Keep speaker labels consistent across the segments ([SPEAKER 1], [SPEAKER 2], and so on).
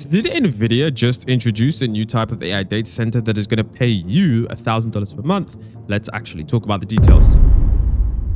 [SPEAKER 1] So did Nvidia just introduce a new type of AI data center that is going to pay you $1,000 per month? Let's actually talk about the details.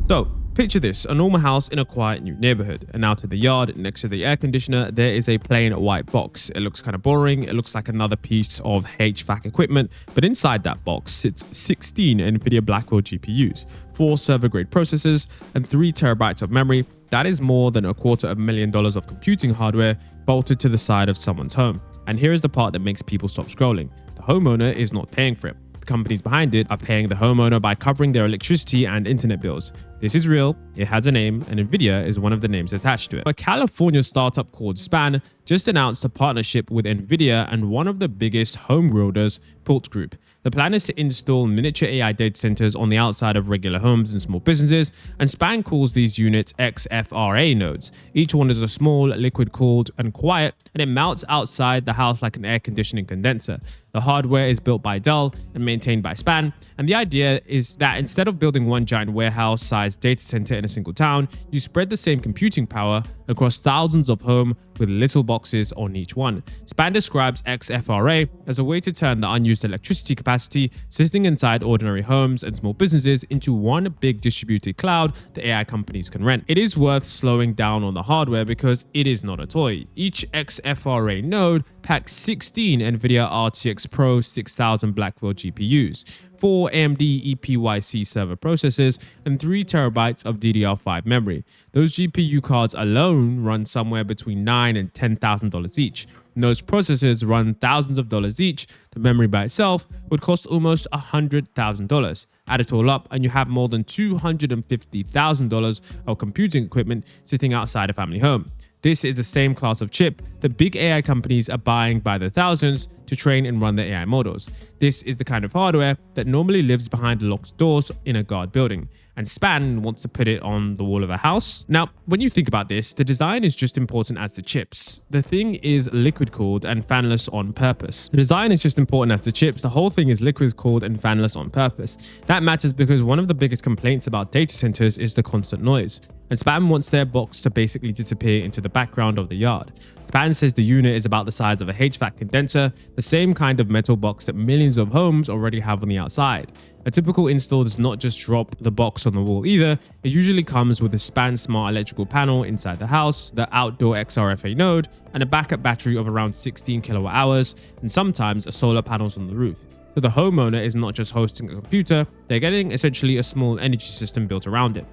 [SPEAKER 1] So, picture this, a normal house in a quiet new neighborhood, and out in the yard next to the air conditioner there is a plain white box. It looks kind of boring, it looks like another piece of HVAC equipment, but inside that box sits 16 Nvidia Blackwell GPUs, 4 server grade processors, and 3 terabytes of memory. That is more than $250,000 of computing hardware bolted to the side of someone's home. And here is the part that makes people stop scrolling. The homeowner is not paying for it. The companies behind it are paying the homeowner by covering their electricity and internet bills. This is real, it has a name, and Nvidia is one of the names attached to it. A California startup called Span just announced a partnership with Nvidia and one of the biggest home builders, Pult Group. The plan is to install miniature AI data centers on the outside of regular homes and small businesses, and Span calls these units XFRA nodes. Each one is a small, liquid-cooled, and quiet, and it mounts outside the house like an air conditioning condenser. The hardware is built by Dell and maintained by Span, and the idea is that instead of building one giant warehouse-sized data center in a single town, you spread the same computing power across thousands of homes with little boxes on each one. Span describes XFRA as a way to turn the unused electricity capacity sitting inside ordinary homes and small businesses into one big distributed cloud the AI companies can rent. It is worth slowing down on the hardware because it is not a toy. Each XFRA node packs 16 Nvidia RTX Pro 6000 Blackwell GPUs, 4 AMD EPYC server processors, and 3 terabytes of DDR5 memory. Those GPU cards alone run somewhere between $9,000 and $10,000 each. And those processors run thousands of dollars each. The memory by itself would cost almost $100,000. Add it all up and you have more than $250,000 of computing equipment sitting outside a family home. This is the same class of chip that big AI companies are buying by the thousands to train and run their AI models. This is the kind of hardware that normally lives behind locked doors in a guard building, and Span wants to put it on the wall of a house. Now, when you think about this, the design is just important as the chips. The thing is liquid cooled and fanless on purpose. The design is just important as the chips. The whole thing is liquid cooled and fanless on purpose. That matters because one of the biggest complaints about data centers is the constant noise. And Span wants their box to basically disappear into the background of the yard. Span says the unit is about the size of a HVAC condenser, the same kind of metal box that millions of homes already have on the outside. A typical install does not just drop the box on the wall either. It usually comes with a Span smart electrical panel inside the house, the outdoor XRFA node, and a backup battery of around 16 kilowatt hours, and sometimes solar panels on the roof. So the homeowner is not just hosting a computer, they're getting essentially a small energy system built around it.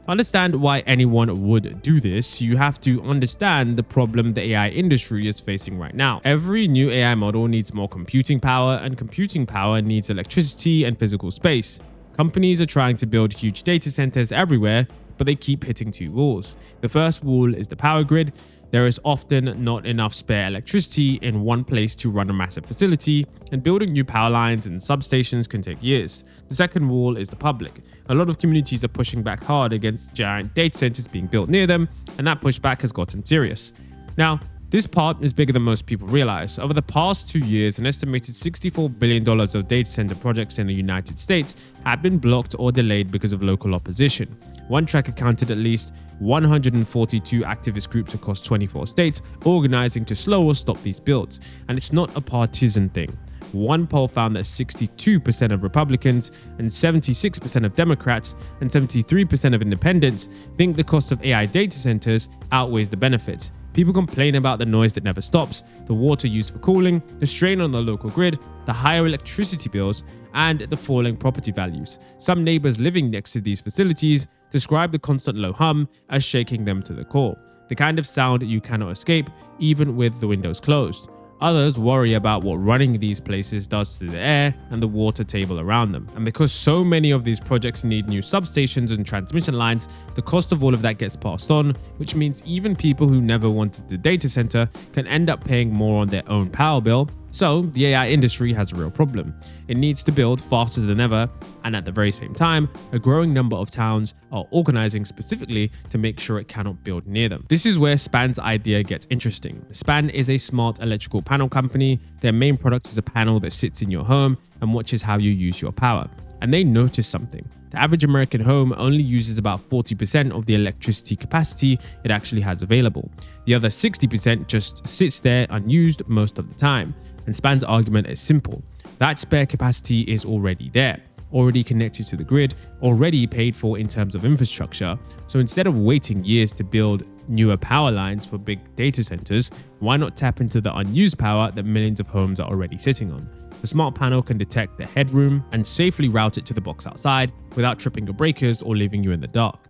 [SPEAKER 1] To understand why anyone would do this, you have to understand the problem the AI industry is facing right now. Every new AI model needs more computing power, and computing power needs electricity and physical space. Companies are trying to build huge data centers everywhere, but they keep hitting 2 walls. The first wall is the power grid. There is often not enough spare electricity in one place to run a massive facility, and building new power lines and substations can take years. The second wall is the public. A lot of communities are pushing back hard against giant data centers being built near them, and that pushback has gotten serious. Now, this part is bigger than most people realize. Over the past 2 years, an estimated $64 billion of data center projects in the United States have been blocked or delayed because of local opposition. One tracker counted at least 142 activist groups across 24 states organizing to slow or stop these builds. And it's not a partisan thing. One poll found that 62% of Republicans and 76% of Democrats and 73% of independents think the cost of AI data centers outweighs the benefits. People complain about the noise that never stops, the water used for cooling, the strain on the local grid, the higher electricity bills, and the falling property values. Some neighbors living next to these facilities describe the constant low hum as shaking them to the core, the kind of sound you cannot escape even with the windows closed. Others worry about what running these places does to the air and the water table around them. And because so many of these projects need new substations and transmission lines, the cost of all of that gets passed on, which means even people who never wanted the data center can end up paying more on their own power bill. So the AI industry has a real problem. It needs to build faster than ever, and at the very same time, a growing number of towns are organizing specifically to make sure it cannot build near them. This is where Span's idea gets interesting. Span is a smart electrical panel company. Their main product is a panel that sits in your home and watches how you use your power. and they noticed something. The average American home only uses about 40% of the electricity capacity it actually has available. The other 60% just sits there unused most of the time. And Span's argument is simple. That spare capacity is already there, already connected to the grid, already paid for in terms of infrastructure. So instead of waiting years to build newer power lines for big data centers, why not tap into the unused power that millions of homes are already sitting on? The smart panel can detect the headroom and safely route it to the box outside without tripping your breakers or leaving you in the dark.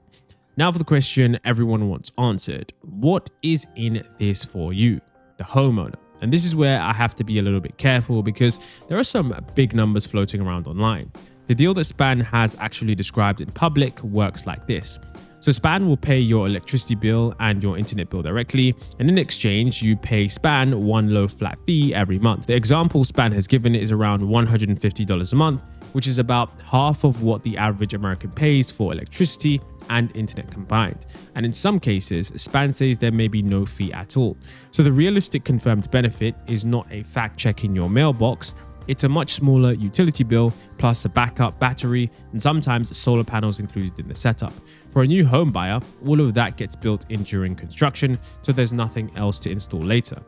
[SPEAKER 1] Now for the question everyone wants answered. What is in this for you, the homeowner? And this is where I have to be a little bit careful because there are some big numbers floating around online. The deal that Span has actually described in public works like this. So Span will pay your electricity bill and your internet bill directly, and in exchange, you pay Span one low flat fee every month. The example Span has given is around $150 a month, which is about half of what the average American pays for electricity and internet combined. And in some cases, Span says there may be no fee at all. So the realistic confirmed benefit is not a fact check in your mailbox. It's a much smaller utility bill plus a backup battery and sometimes solar panels included in the setup. For a new home buyer, all of that gets built in during construction, so there's nothing else to install later.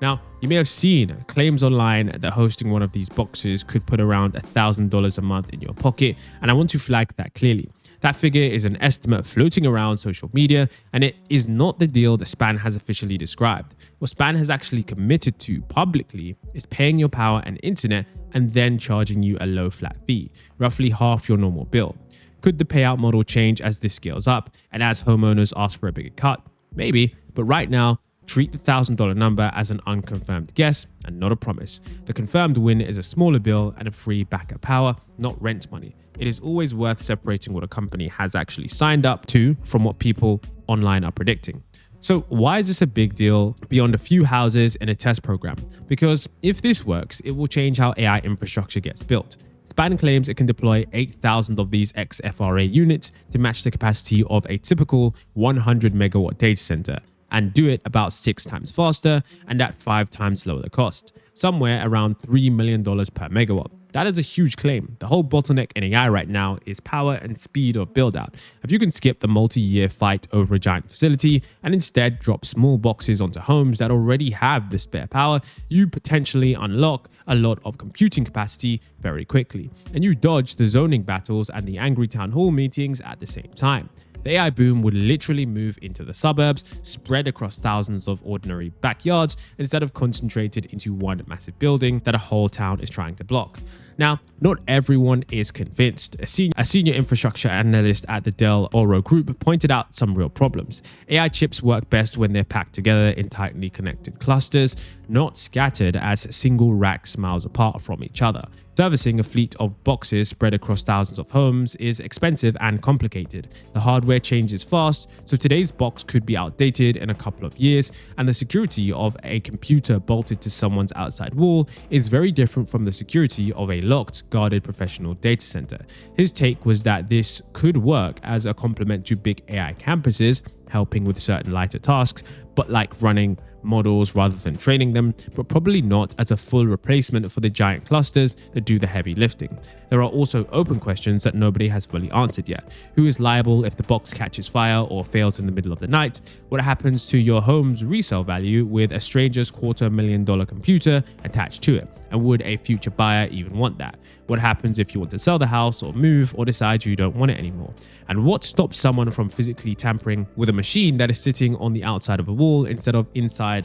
[SPEAKER 1] Now, you may have seen claims online that hosting one of these boxes could put around $1,000 a month in your pocket, and I want to flag that clearly. That figure is an estimate floating around social media, and it is not the deal that Span has officially described. What Span has actually committed to publicly is paying your power and internet and then charging you a low flat fee, roughly half your normal bill. Could the payout model change as this scales up and as homeowners ask for a bigger cut? Maybe, but right now, treat the $1,000 number as an unconfirmed guess and not a promise. The confirmed win is a smaller bill and a free backup power, not rent money. It is always worth separating what a company has actually signed up to from what people online are predicting. So why is this a big deal beyond a few houses in a test program? Because if this works, it will change how AI infrastructure gets built. Span claims it can deploy 8,000 of these XFRA units to match the capacity of a typical 100 megawatt data center, and do it about 6 times faster and at 5 times lower the cost, somewhere around $3 million per megawatt. That is a huge claim. The whole bottleneck in AI right now is power and speed of build out. If you can skip the multi-year fight over a giant facility and instead drop small boxes onto homes that already have the spare power, you potentially unlock a lot of computing capacity very quickly. And you dodge the zoning battles and the angry town hall meetings at the same time. The AI boom would literally move into the suburbs, spread across thousands of ordinary backyards instead of concentrated into one massive building that a whole town is trying to block. Now, not everyone is convinced. A senior infrastructure analyst at the Del Oro Group pointed out some real problems. AI chips work best when they're packed together in tightly connected clusters, not scattered as single racks miles apart from each other. Servicing a fleet of boxes spread across thousands of homes is expensive and complicated. The hardware changes fast, so today's box could be outdated in a couple of years, and the security of a computer bolted to someone's outside wall is very different from the security of a locked, guarded professional data center. His take was that this could work as a complement to big AI campuses, helping with certain lighter tasks, but like running models rather than training them, but probably not as a full replacement for the giant clusters that do the heavy lifting. There are also open questions that nobody has fully answered yet. Who is liable if the box catches fire or fails in the middle of the night? What happens to your home's resale value with a stranger's $250,000 computer attached to it? And would a future buyer even want that? What happens if you want to sell the house or move or decide you don't want it anymore? And what stops someone from physically tampering with a machine that is sitting on the outside of a wall instead of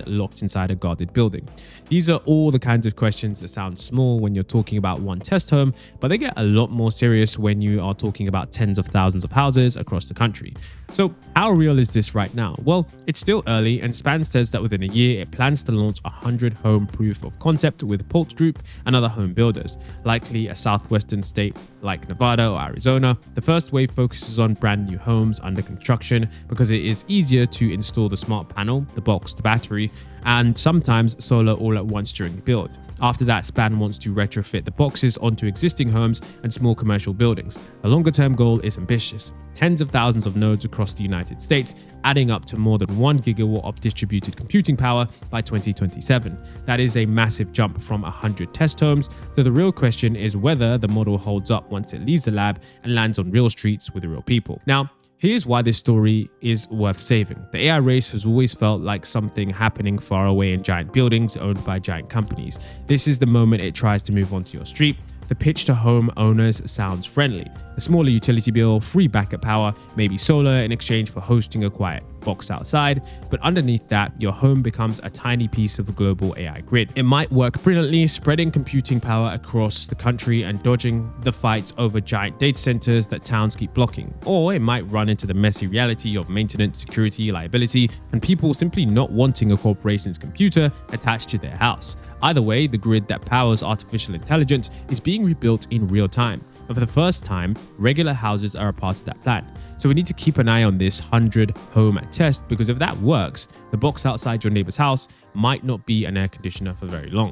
[SPEAKER 1] locked inside a guarded building? These are all the kinds of questions that sound small when you're talking about one test home, but they get a lot more serious when you are talking about tens of thousands of houses across the country. So how real is this right now? Well, it's still early, and Span says that within a year it plans to launch 100 home proof of concept with Pulse Group and other home builders, likely a southwestern state like Nevada or Arizona. The first wave focuses on brand new homes under construction because it is easier to install the smart panel, the box, the battery, and sometimes solar all at once during the build. After that, SPAN wants to retrofit the boxes onto existing homes and small commercial buildings. The longer-term goal is ambitious: tens of thousands of nodes across the United States, adding up to more than 1 gigawatt of distributed computing power by 2027. That is a massive jump from 100 test homes, so the real question is whether the model holds up once it leaves the lab and lands on real streets with real people. Now, here's why this story is worth saving. The AI race has always felt like something happening far away in giant buildings owned by giant companies. This is the moment it tries to move onto your street. The pitch to homeowners sounds friendly: a smaller utility bill, free backup power, maybe solar in exchange for hosting a quiet box outside. But underneath that, your home becomes a tiny piece of the global AI grid. It might work brilliantly, spreading computing power across the country and dodging the fights over giant data centers that towns keep blocking. Or it might run into the messy reality of maintenance, security, liability, and people simply not wanting a corporation's computer attached to their house. Either way, the grid that powers artificial intelligence is being rebuilt in real time. But for the first time, regular houses are a part of that plan. So we need to keep an eye on this 100 home test, because if that works, the box outside your neighbor's house might not be an air conditioner for very long.